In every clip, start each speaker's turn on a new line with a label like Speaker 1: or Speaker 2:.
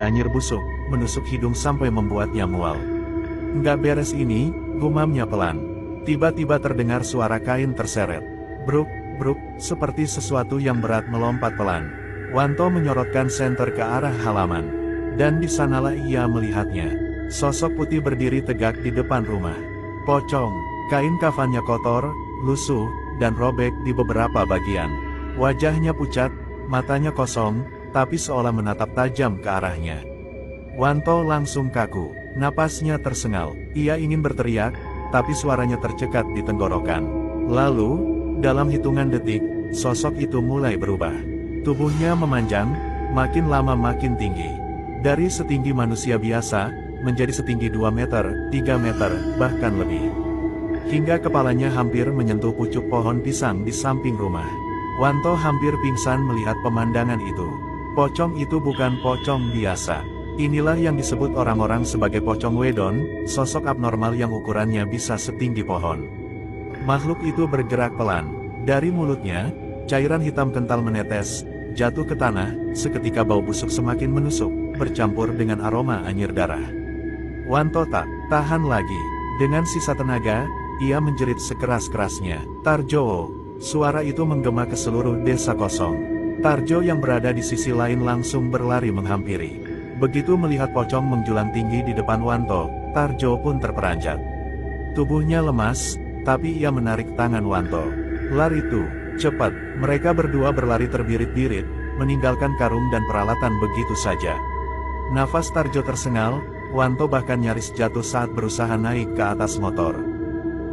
Speaker 1: anyir busuk, menusuk hidung sampai membuatnya mual. "Nggak beres ini," gumamnya pelan. Tiba-tiba terdengar suara kain terseret. Bruk, bruk, seperti sesuatu yang berat melompat pelan. Wanto menyorotkan senter ke arah halaman. Dan di sanalah ia melihatnya. Sosok putih berdiri tegak di depan rumah. Pocong, kain kafannya kotor, lusuh, dan robek di beberapa bagian. Wajahnya pucat, matanya kosong, tapi seolah menatap tajam ke arahnya. Wanto langsung kaku, napasnya tersengal. Ia ingin berteriak, tapi suaranya tercekat di tenggorokan. Lalu, dalam hitungan detik, sosok itu mulai berubah. Tubuhnya memanjang, makin lama makin tinggi. Dari setinggi manusia biasa, menjadi setinggi 2 meter, 3 meter, bahkan lebih. Hingga kepalanya hampir menyentuh pucuk pohon pisang di samping rumah. Wanto hampir pingsan melihat pemandangan itu. Pocong itu bukan pocong biasa. Inilah yang disebut orang-orang sebagai pocong wedon, sosok abnormal yang ukurannya bisa setinggi pohon. Makhluk itu bergerak pelan. Dari mulutnya, cairan hitam kental menetes, jatuh ke tanah, seketika bau busuk semakin menusuk, bercampur dengan aroma anyir darah. Wanto tak tahan lagi. Dengan sisa tenaga, ia menjerit sekeras-kerasnya. "Tarjo!" Suara itu menggema ke seluruh desa kosong. Tarjo yang berada di sisi lain langsung berlari menghampiri. Begitu melihat pocong menjulang tinggi di depan Wanto, Tarjo pun terperanjat. Tubuhnya lemas, tapi ia menarik tangan Wanto. "Lari tuh, cepat!" Mereka berdua berlari terbirit-birit, meninggalkan karung dan peralatan begitu saja. Nafas Tarjo tersengal, Wanto bahkan nyaris jatuh saat berusaha naik ke atas motor.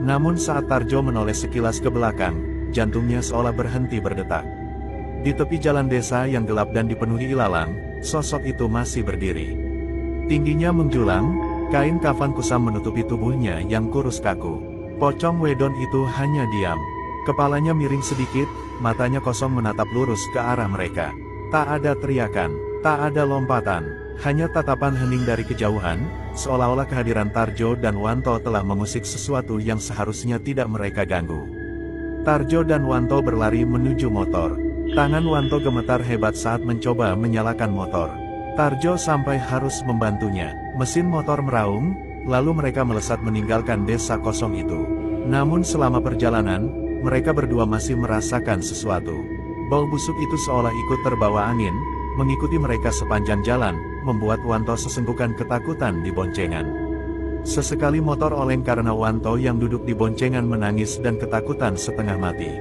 Speaker 1: Namun saat Tarjo menoleh sekilas ke belakang, jantungnya seolah berhenti berdetak. Di tepi jalan desa yang gelap dan dipenuhi ilalang, sosok itu masih berdiri. Tingginya menjulang, kain kafan kusam menutupi tubuhnya yang kurus kaku. Pocong wedon itu hanya diam. Kepalanya miring sedikit, matanya kosong menatap lurus ke arah mereka. Tak ada teriakan, tak ada lompatan. Hanya tatapan hening dari kejauhan, seolah-olah kehadiran Tarjo dan Wanto telah mengusik sesuatu yang seharusnya tidak mereka ganggu. Tarjo dan Wanto berlari menuju motor. Tangan Wanto gemetar hebat saat mencoba menyalakan motor. Tarjo sampai harus membantunya. Mesin motor meraung, lalu mereka melesat meninggalkan desa kosong itu. Namun selama perjalanan, mereka berdua masih merasakan sesuatu. Bau busuk itu seolah ikut terbawa angin, mengikuti mereka sepanjang jalan, membuat Wanto sesenggukan ketakutan di boncengan. Sesekali motor oleng karena Wanto yang duduk di boncengan menangis dan ketakutan setengah mati.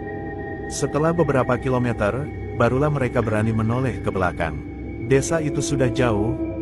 Speaker 1: Setelah beberapa kilometer, barulah mereka berani menoleh ke belakang. Desa itu sudah jauh,